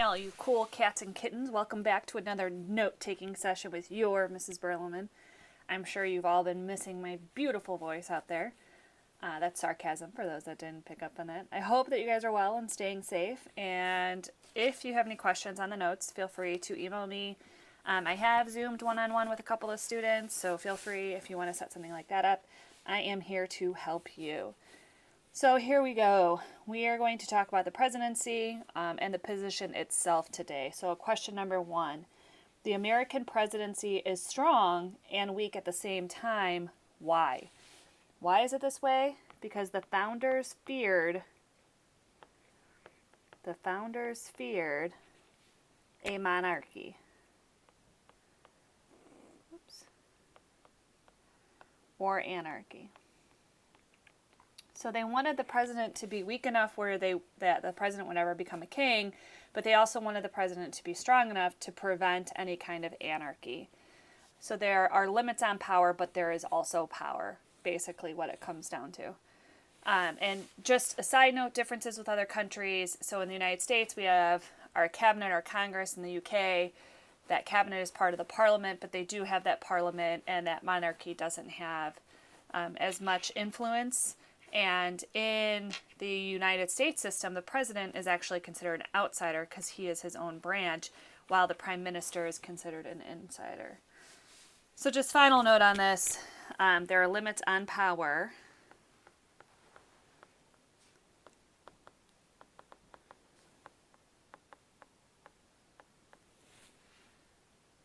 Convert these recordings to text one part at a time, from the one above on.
All you cool cats and kittens, welcome back to another note-taking session with your Mrs. Berleman. I'm sure you've all been missing my beautiful voice out there. That's sarcasm for those that didn't pick up on that. I hope that you guys are well and staying safe. And if you have any questions on the notes, feel free to email me. I have Zoomed one-on-one with a couple of students, so feel free if you want to set something like that up. I am here to help you. So here we go. We are going to talk about the presidency and the position itself today. So question number 1. The American presidency is strong and weak at the same time. Why? Why is it this way? Because the founders feared a monarchy. Or anarchy. So they wanted the president to be weak enough where that the president would never become a king, but they also wanted the president to be strong enough to prevent any kind of anarchy. So there are limits on power, but there is also power, basically what it comes down to. And just a side note, differences with other countries. So in the United States, we have our cabinet, our Congress. In the UK, that cabinet is part of the parliament, but they do have that parliament, and that monarchy doesn't have as much influence. And in the United States system, the president is actually considered an outsider because he is his own branch, while the prime minister is considered an insider. So just final note on this, there are limits on power.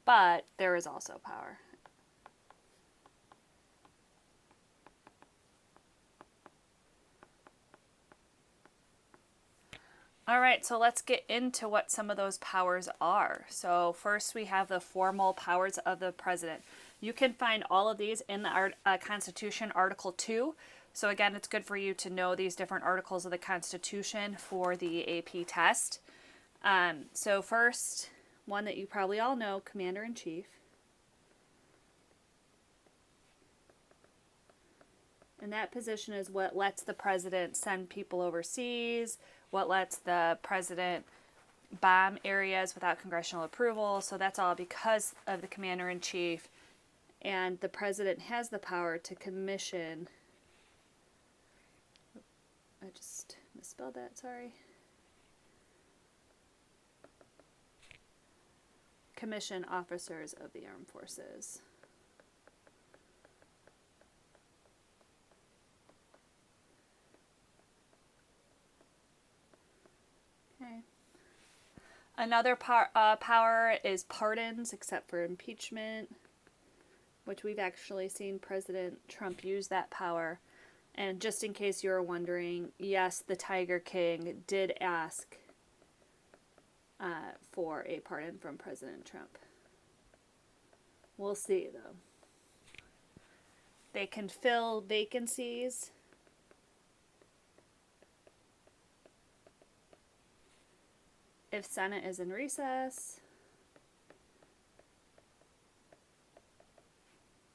But there is also power. All right, so let's get into what some of those powers are. So first we have the formal powers of the president. You can find all of these in the Constitution, Article 2. So again, it's good for you to know these different articles of the Constitution for the AP test. So first, one that you probably all know, Commander-in-Chief. And that position is what lets the president send people overseas, what lets the president bomb areas without congressional approval. So that's all because of the commander-in-chief. And the president has the power to commission. I just misspelled that, sorry. Commission officers of the armed forces. Okay. Another power is pardons, except for impeachment, which we've actually seen President Trump use that power. And just in case you're wondering, yes, the Tiger King did ask for a pardon from President Trump. We'll see, though. They can fill vacancies. If Senate is in recess.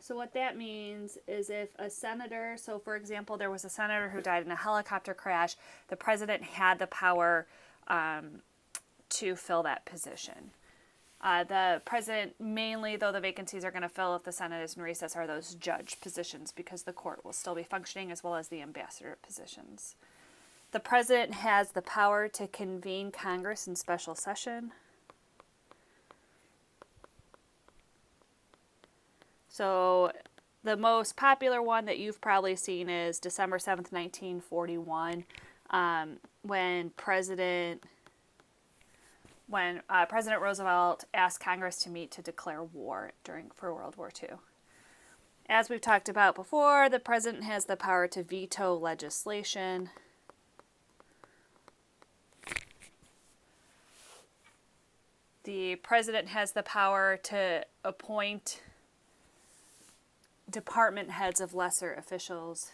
So what that means is if a senator, so for example, there was a senator who died in a helicopter crash, the president had the power to fill that position. The president, mainly though the vacancies are going to fill if the Senate is in recess, are those judge positions because the court will still be functioning, as well as the ambassador positions. The president has the power to convene Congress in special session. So the most popular one that you've probably seen is December 7th, 1941, when President Roosevelt asked Congress to meet to declare war for World War II. As we've talked about before, the president has the power to veto legislation. The president has the power to appoint department heads of lesser officials.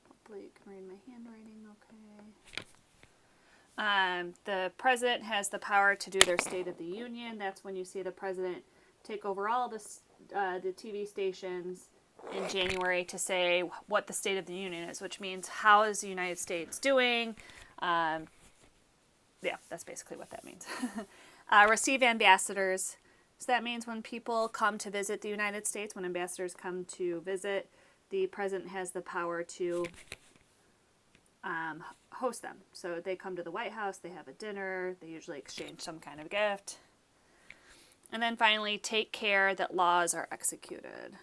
Hopefully you can read my handwriting okay. The president has the power to do their State of the Union. That's when you see the president take over all the TV stations in January to say what the State of the Union is, which means how is the United States doing? Yeah, that's basically what that means. Receive ambassadors. So that means when people come to visit the United States, when ambassadors come to visit, the president has the power to host them. So they come to the White House, they have a dinner, they usually exchange some kind of gift. And then finally, take care that laws are executed.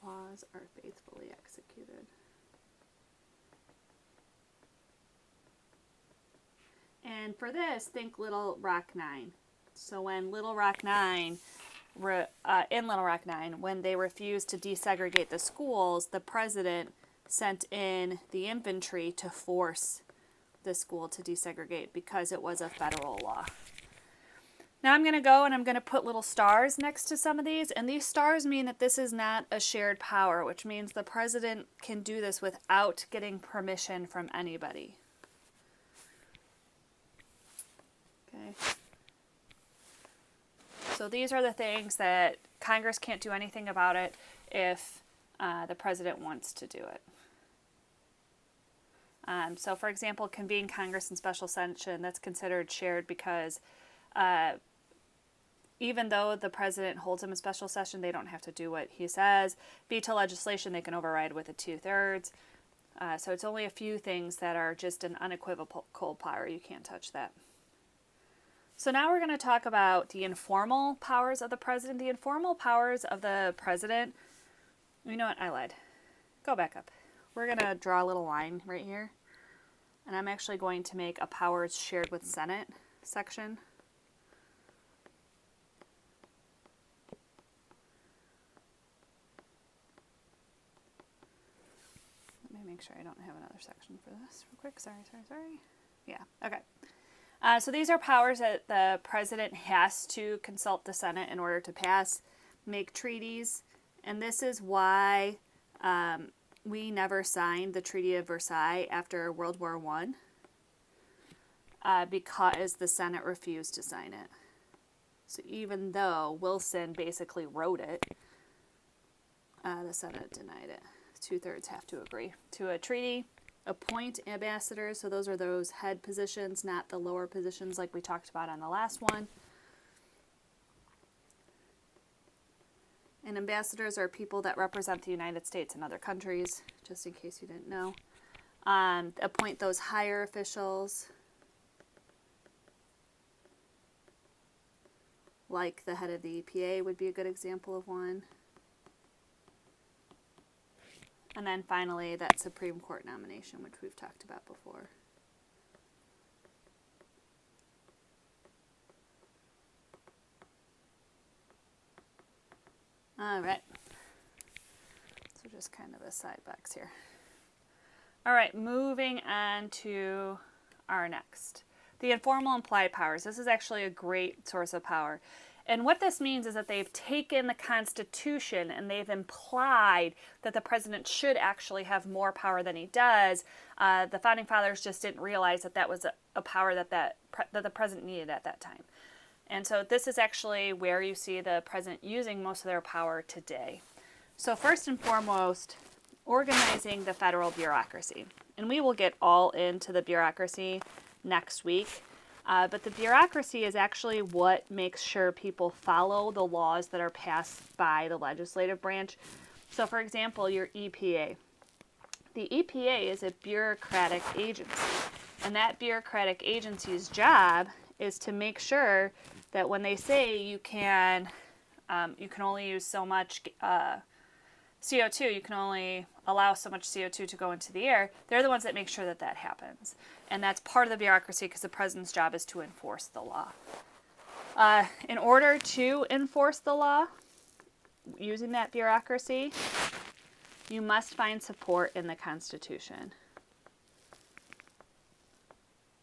Laws are faithfully executed. And for this, think Little Rock Nine. So when in Little Rock Nine, when they refused to desegregate the schools, the president sent in the infantry to force the school to desegregate because it was a federal law. Now I'm going to go and I'm going to put little stars next to some of these, and these stars mean that this is not a shared power, which means the president can do this without getting permission from anybody. Okay. So these are the things that Congress can't do anything about it if the president wants to do it. So for example, convene Congress in special session, that's considered shared because even though the president holds them in special session, they don't have to do what he says. Veto legislation, they can override with a 2/3. So it's only a few things that are just an unequivocal power. You can't touch that. So now we're going to talk about the informal powers of the president. The informal powers of the president, you know what, I lied. Go back up. We're going to draw a little line right here. And I'm actually going to make a powers shared with Senate section. Let me make sure I don't have another section for this real quick. Sorry. Yeah, okay. So these are powers that the president has to consult the Senate in order to make treaties. And this is why we never signed the Treaty of Versailles after World War I, because the Senate refused to sign it. So even though Wilson basically wrote it, the Senate denied it. 2/3 have to agree to a treaty. Appoint ambassadors, so those are those head positions, not the lower positions like we talked about on the last one. And ambassadors are people that represent the United States in other countries, just in case you didn't know. Appoint those higher officials, like the head of the EPA would be a good example of one. And then finally, that Supreme Court nomination, which we've talked about before. All right. So just kind of a side box here. All right, moving on to our next. The informal implied powers. This is actually a great source of power. And what this means is that they've taken the Constitution and they've implied that the president should actually have more power than he does. The Founding Fathers just didn't realize that that was a power that the president needed at that time. And so this is actually where you see the president using most of their power today. So first and foremost, organizing the federal bureaucracy. And we will get all into the bureaucracy next week. But the bureaucracy is actually what makes sure people follow the laws that are passed by the legislative branch. So, for example, your EPA. The EPA is a bureaucratic agency, and that bureaucratic agency's job is to make sure that when they say you can only use so much CO2, you can only allow so much CO2 to go into the air, they're the ones that make sure that that happens. And that's part of the bureaucracy because the president's job is to enforce the law. In order to enforce the law, using that bureaucracy, you must find support in the Constitution.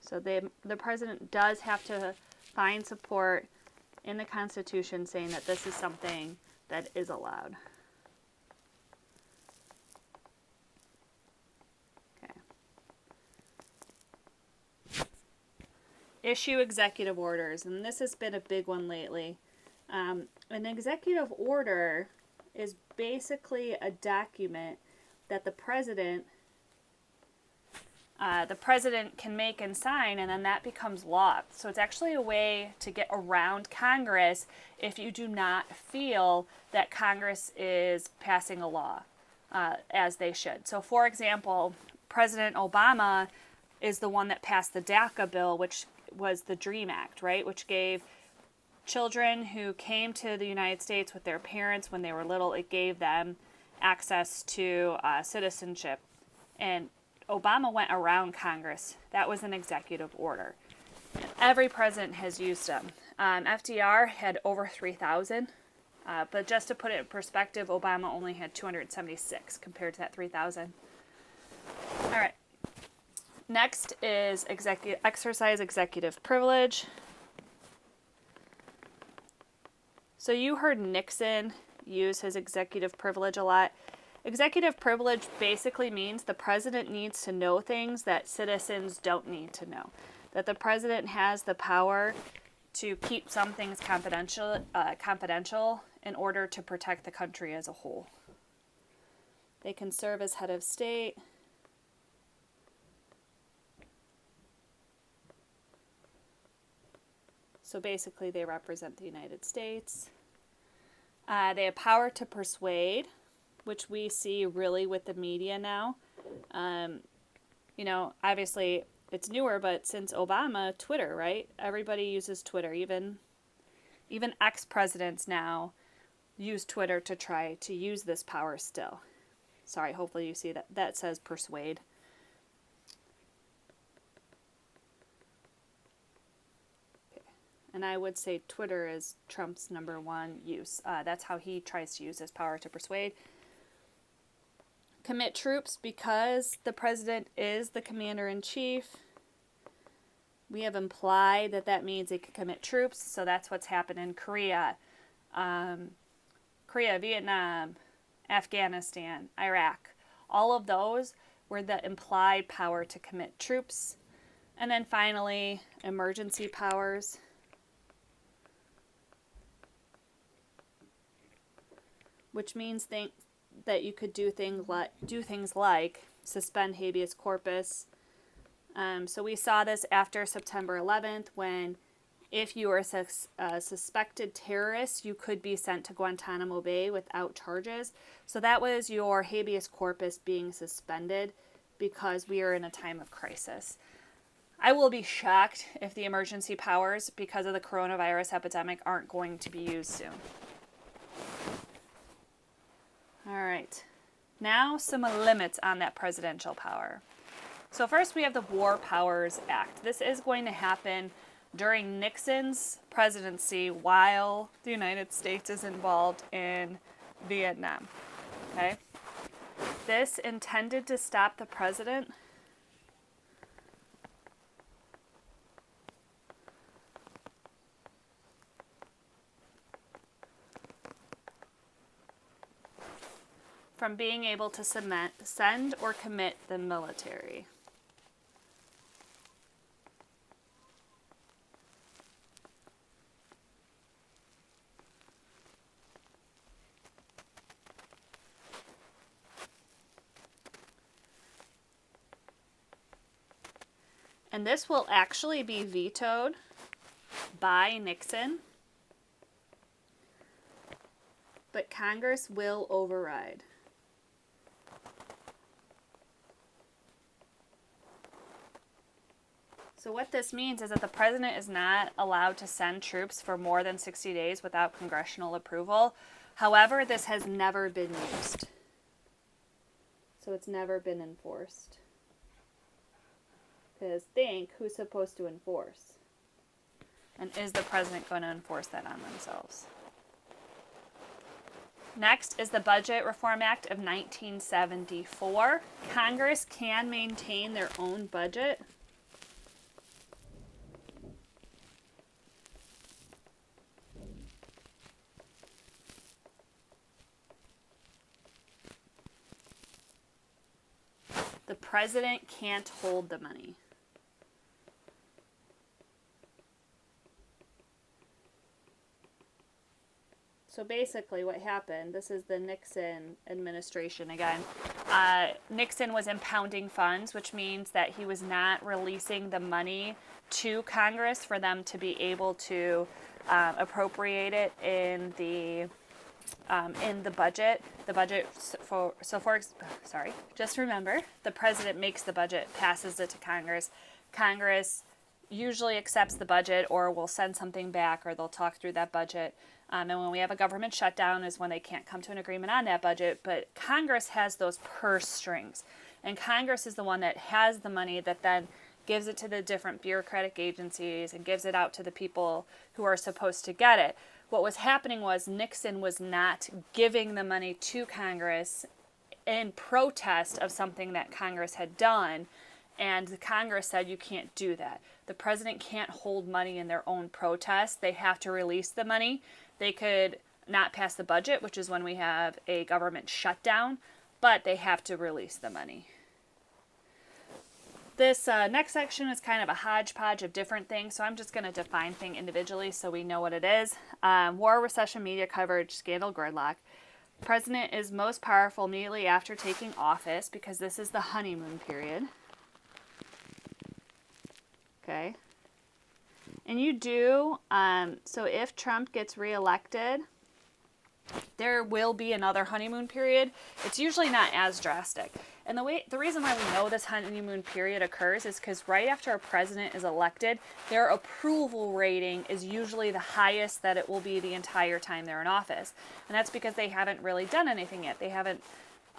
So the president does have to find support in the Constitution saying that this is something that is allowed. issue executive orders, and this has been a big one lately. An executive order is basically a document that the president can make and sign, and then that becomes law. So it's actually a way to get around Congress if you do not feel that Congress is passing a law as they should. So, for example, President Obama is the one that passed the DACA bill, which was the DREAM Act, right? Which gave children who came to the United States with their parents when they were little, it gave them access to citizenship. And Obama went around Congress. That was an executive order. Every president has used them. FDR had over 3,000. But just to put it in perspective, Obama only had 276 compared to that 3,000. All right. Next is exercise executive privilege. So you heard Nixon use his executive privilege a lot. Executive privilege basically means the president needs to know things that citizens don't need to know. That the president has the power to keep some things confidential in order to protect the country as a whole. They can serve as head of state. So basically they represent the United States. They have power to persuade, which we see really with the media now. Obviously it's newer, but since Obama, Twitter, right? Everybody uses Twitter. Even ex-presidents now use Twitter to try to use this power still. Sorry, hopefully you see that. That says persuade. Okay. And I would say Twitter is Trump's number one use. That's how he tries to use his power to persuade. Commit troops because the president is the commander-in-chief. We have implied that means they could commit troops, so that's what's happened in Korea, Vietnam, Afghanistan, Iraq. All of those were the implied power to commit troops. And then finally, emergency powers. Which means that you could do things like suspend habeas corpus. So we saw this after September 11th when if you were a suspected terrorist, you could be sent to Guantanamo Bay without charges. So that was your habeas corpus being suspended because we are in a time of crisis. I will be shocked if the emergency powers, because of the coronavirus epidemic, aren't going to be used soon. All right. Now some limits on that presidential power. So first we have the War Powers Act. This is going to happen during Nixon's presidency while the United States is involved in Vietnam. Okay? This intended to stop the president from being able to send or commit the military. And this will actually be vetoed by Nixon, but Congress will override. So what this means is that the president is not allowed to send troops for more than 60 days without congressional approval. However, this has never been used. So it's never been enforced. Because think, who's supposed to enforce? And is the president going to enforce that on themselves? Next is the Budget Reform Act of 1974. Congress can maintain their own budget. The president can't hold the money. So basically what happened, this is the Nixon administration again. Nixon was impounding funds, which means that he was not releasing the money to Congress for them to be able to appropriate it in the budget. The budget just remember, the president makes the budget, passes it to Congress. Congress usually accepts the budget or will send something back, or they'll talk through that budget. And when we have a government shutdown is when they can't come to an agreement on that budget. But Congress has those purse strings. And Congress is the one that has the money that then gives it to the different bureaucratic agencies and gives it out to the people who are supposed to get it. What was happening was Nixon was not giving the money to Congress in protest of something that Congress had done. And the Congress said, you can't do that. The president can't hold money in their own protest. They have to release the money. They could not pass the budget, which is when we have a government shutdown, but they have to release the money. This next section is kind of a hodgepodge of different things, so I'm just going to define things individually so we know what it is. War, recession, media coverage, scandal, gridlock. President is most powerful immediately after taking office because this is the honeymoon period. Okay. And you do, so if Trump gets reelected, there will be another honeymoon period. It's usually not as drastic. And the reason why we know this honeymoon period occurs is because right after a president is elected, their approval rating is usually the highest that it will be the entire time they're in office. And that's because they haven't really done anything yet. They haven't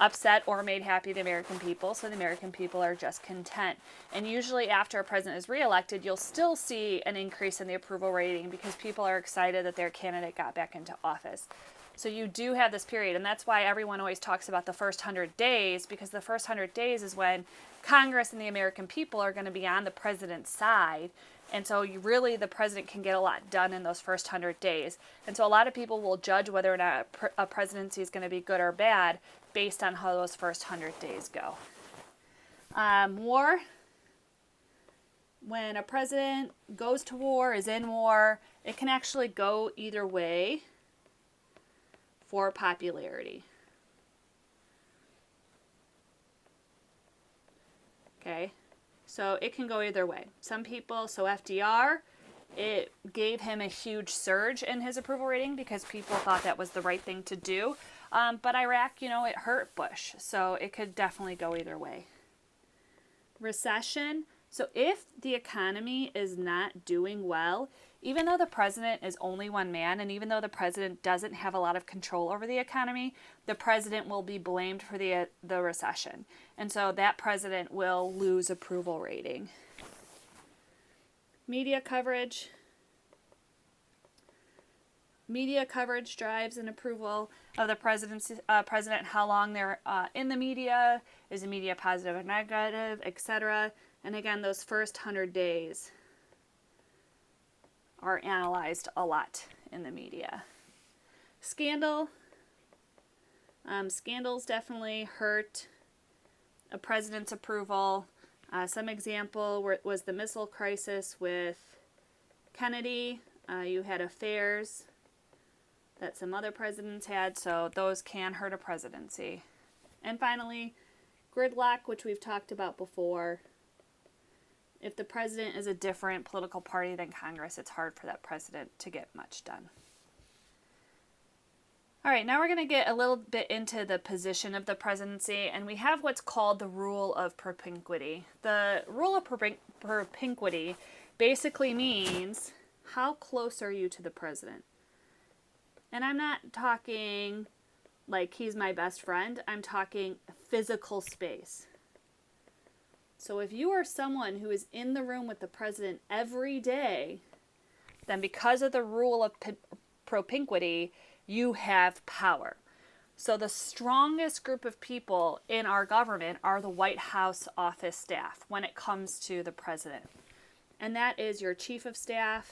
upset or made happy the American people, so the American people are just content. And usually after a president is reelected, you'll still see an increase in the approval rating because people are excited that their candidate got back into office. So you do have this period, and that's why everyone always talks about the first 100 days, because the first 100 days is when Congress and the American people are going to be on the president's side. And so the president can get a lot done in those first 100 days. And so a lot of people will judge whether or not a presidency is going to be good or bad based on how those first 100 days go. War. When a president goes to war, is in war, it can actually go either way for popularity. Okay, so it can go either way. Some people, so FDR, it gave him a huge surge in his approval rating because people thought that was the right thing to do. But Iraq, it hurt Bush, so it could definitely go either way. Recession. So if the economy is not doing well, even though the president is only one man, and even though the president doesn't have a lot of control over the economy, the president will be blamed for the recession. And so that president will lose approval rating. Media coverage. Media coverage drives an approval of the president, how long they're in the media, is the media positive or negative, etc. And again, those first 100 days are analyzed a lot in the media. Scandal. Scandals definitely hurt a president's approval. Some example was the missile crisis with Kennedy. You had affairs that some other presidents had, so those can hurt a presidency. And finally, gridlock, which we've talked about before. If the president is a different political party than Congress, it's hard for that president to get much done. All right, now we're going to get a little bit into the position of the presidency, and we have what's called the rule of propinquity. The rule of propinquity basically means how close are you to the president? And I'm not talking like he's my best friend. I'm talking physical space. So if you are someone who is in the room with the president every day, then because of the rule of propinquity, you have power. So the strongest group of people in our government are the White House office staff when it comes to the president. And that is your chief of staff.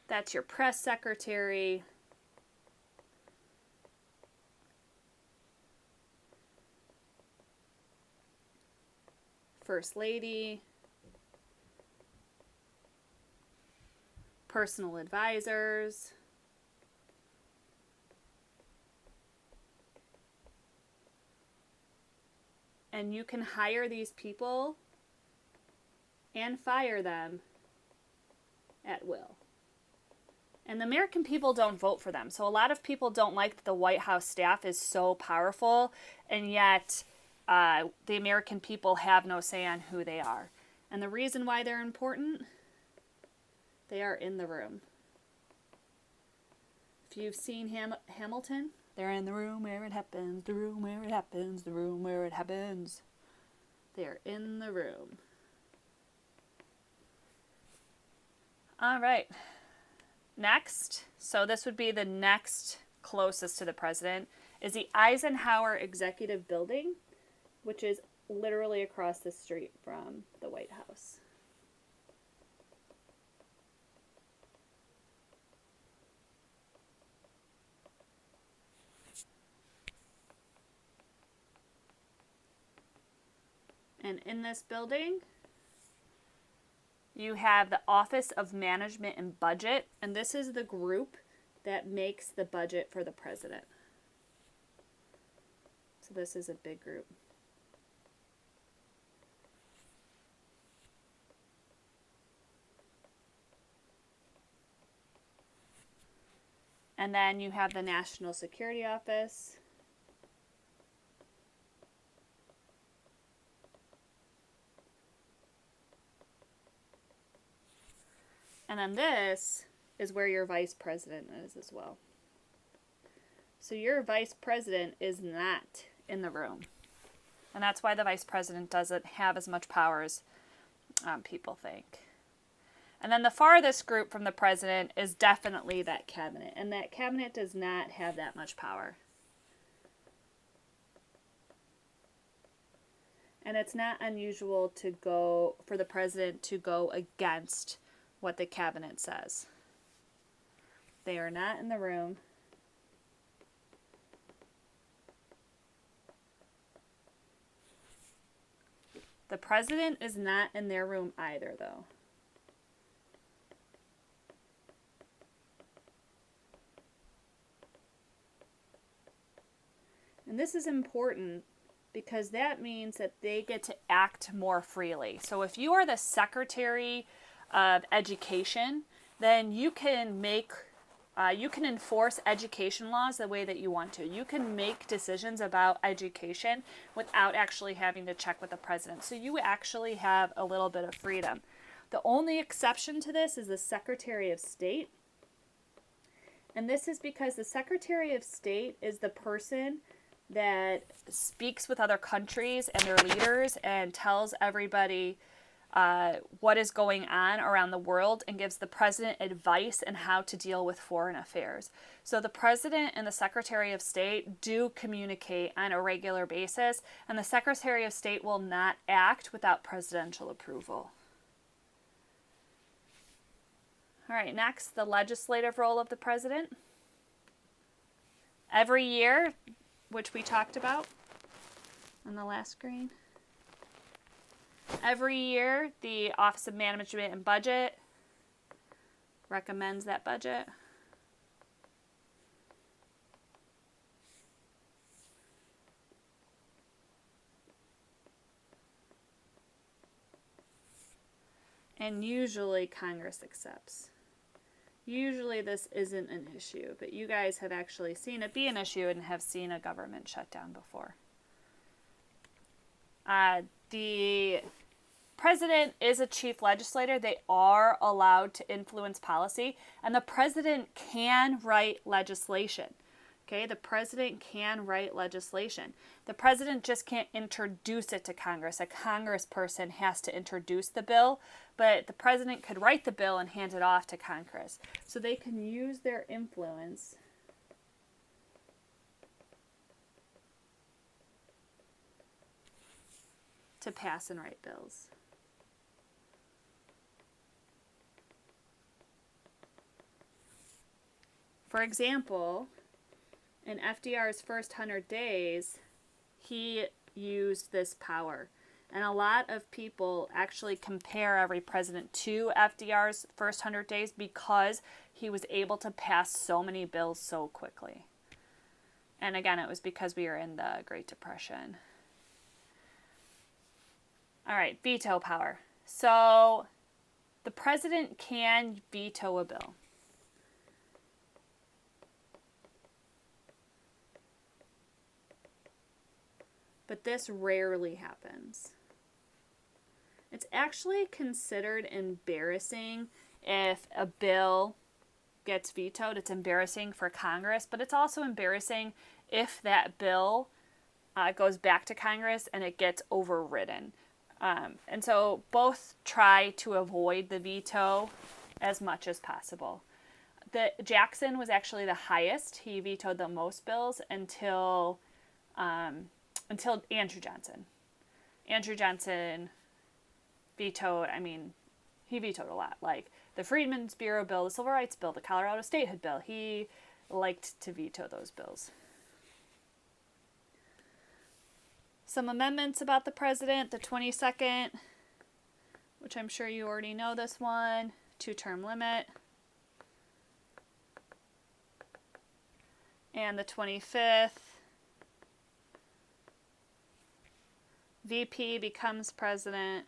That's your press secretary. First lady. personal advisors, and you can hire these people and fire them at will. And the American people don't vote for them. So a lot of people don't like that the White House staff is so powerful, and yet the American people have no say on who they are. And the reason why they're important, they are in the room. If you've seen Hamilton, they're in the room where it happens, the room where it happens, the room where it happens. They're in the room. All right. Next, so this would be the next closest to the president, is the Eisenhower Executive Building, which is literally across the street from the White House. And in this building, you have the Office of Management and Budget, and this is the group that makes the budget for the president. So this is a big group. And then you have the National Security Office. And then this is where your vice president is as well. So your vice president is not in the room. And that's why the vice president doesn't have as much power as people think. And then the farthest group from the president is definitely that cabinet. And that cabinet does not have that much power. And it's not unusual for the president to go against what the cabinet says. They are not in the room. The president is not in their room either, though. And this is important because that means that they get to act more freely. So if you are the Secretary of Education, then you can enforce education laws the way that you want to. You can make decisions about education without actually having to check with the president. So you actually have a little bit of freedom. The only exception to this is the Secretary of State. And this is because the Secretary of State is the person that speaks with other countries and their leaders and tells everybody what is going on around the world and gives the president advice on how to deal with foreign affairs. So the president and the Secretary of State do communicate on a regular basis, and the Secretary of State will not act without presidential approval. All right, next, the legislative role of the president. Every year, which we talked about on the last screen. Every year, the Office of Management and Budget recommends that budget. And usually Congress accepts. Usually this isn't an issue, but you guys have actually seen it be an issue and have seen a government shutdown before. The president is a chief legislator. They are allowed to influence policy, and the president can write legislation. Okay, the president can write legislation. The president just can't introduce it to Congress. A congressperson has to introduce the bill, but the president could write the bill and hand it off to Congress. So they can use their influence to pass and write bills. For example, in FDR's first 100 days, he used this power. And a lot of people actually compare every president to FDR's first 100 days because he was able to pass so many bills so quickly. And again, it was because we were in the Great Depression. All right, veto power. So the president can veto a bill. But this rarely happens. It's actually considered embarrassing if a bill gets vetoed. It's embarrassing for Congress, but it's also embarrassing if that bill goes back to Congress and it gets overridden. And so both try to avoid the veto as much as possible. Jackson was actually the highest. He vetoed the most bills until Andrew Johnson. Andrew Johnson vetoed, he vetoed a lot. Like the Freedmen's Bureau bill, the Civil Rights bill, the Colorado Statehood bill. He liked to veto those bills. Some amendments about the president. The 22nd, which I'm sure you already know this one, 2-term limit. And the 25th, VP becomes president.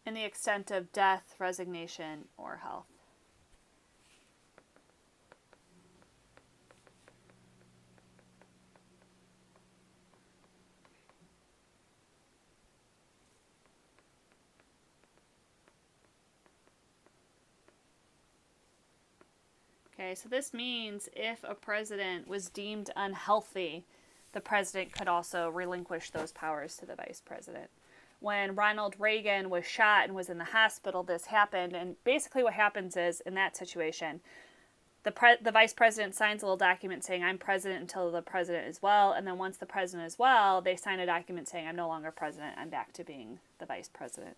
In the extent of death, resignation, or health. Okay, so this means if a president was deemed unhealthy, the president could also relinquish those powers to the vice president. When Ronald Reagan was shot and was in the hospital, this happened. And basically what happens is, in that situation, the vice president signs a little document saying, I'm president until the president is well. And then once the president is well, they sign a document saying, I'm no longer president. I'm back to being the vice president.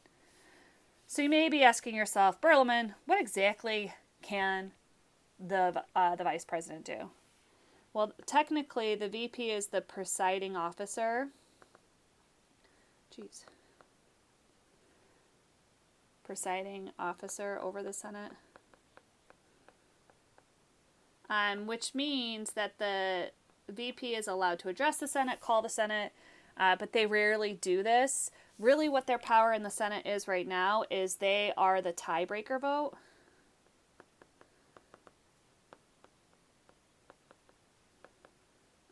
So you may be asking yourself, Berleman, what exactly can the vice president do? Well, technically, the VP is the presiding officer. Presiding officer over the Senate. Which means that the VP is allowed to address the Senate, call the Senate, but they rarely do this. Really what their power in the Senate is right now is they are the tiebreaker vote.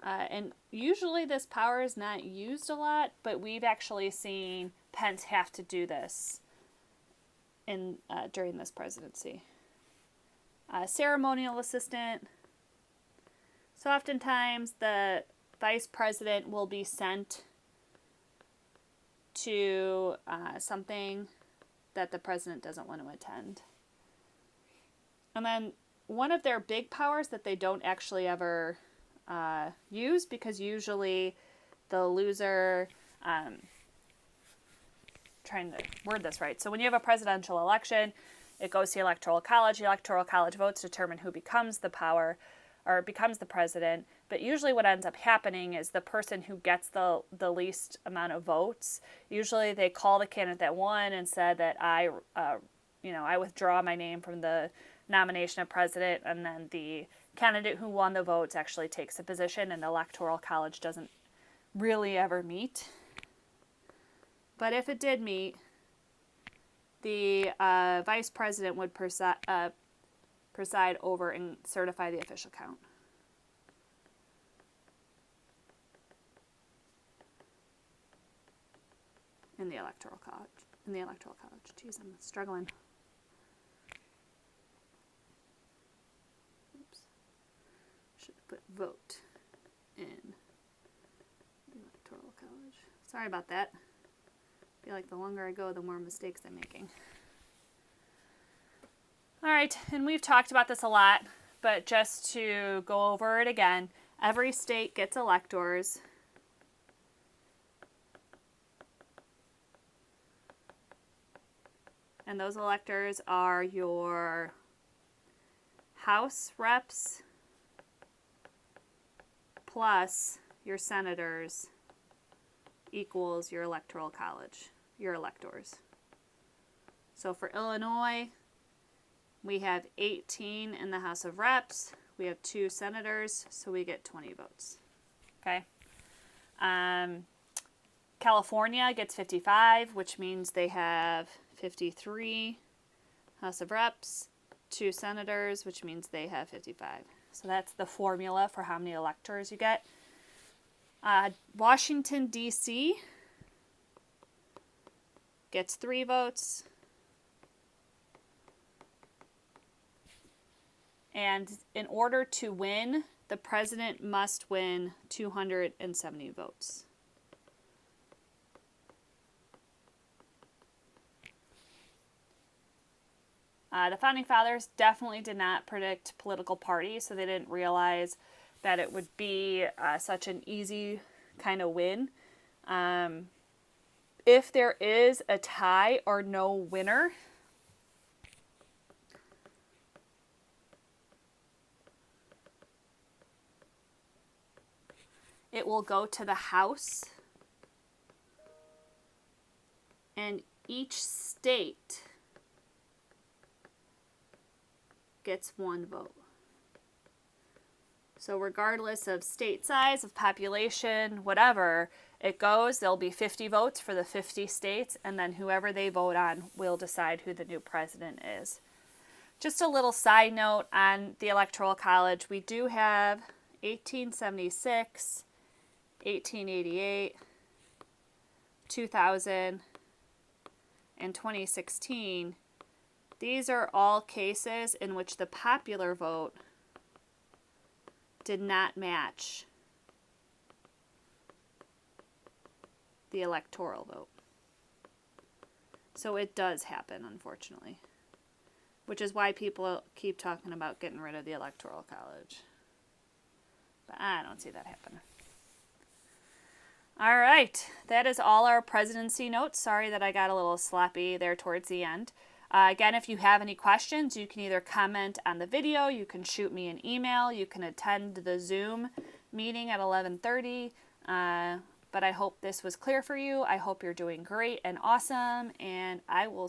And usually this power is not used a lot, but we've actually seen Pence have to do this during this presidency. Ceremonial assistant. So oftentimes the vice president will be sent to something that the president doesn't want to attend. And then one of their big powers that they don't actually ever use, because usually the loser, trying to word this right. So when you have a presidential election, it goes to the Electoral College. The Electoral College votes determine who becomes the power or becomes the president. But usually what ends up happening is the person who gets the least amount of votes, usually they call the candidate that won and said that I withdraw my name from the nomination of president, and then the candidate who won the votes actually takes the position, and the Electoral College doesn't really ever meet. But if it did meet, the vice president would preside over and certify the official count. In the Electoral College. Jeez, I'm struggling. Oops. Should have put vote in the Electoral College. Sorry about that. I feel like the longer I go, the more mistakes I'm making. All right, and we've talked about this a lot, but just to go over it again, every state gets electors. And those electors are your House reps plus your senators equals your electoral college, your electors. So for Illinois, we have 18 in the House of Reps. We have 2 senators, so we get 20 votes. Okay. California gets 55, which means they have 53 House of Reps, 2 senators, which means they have 55. So that's the formula for how many electors you get. Washington, D.C. gets 3 votes. And in order to win, the president must win 270 votes. The Founding Fathers definitely did not predict political parties, so they didn't realize that it would be such an easy kind of win. If there is a tie or no winner, it will go to the House, and each state gets 1 vote. So regardless of state size, of population, whatever, it goes, there'll be 50 votes for the 50 states, and then whoever they vote on will decide who the new president is. Just a little side note on the Electoral College, we do have 1876, 1888, 2000, and 2016. These are all cases in which the popular vote did not match the electoral vote. So it does happen, unfortunately, which is why people keep talking about getting rid of the Electoral College. But I don't see that happening. All right, that is all our presidency notes. Sorry that I got a little sloppy there towards the end. Again, if you have any questions, you can either comment on the video, you can shoot me an email, you can attend the Zoom meeting at 11:30. But I hope this was clear for you. I hope you're doing great and awesome, and I will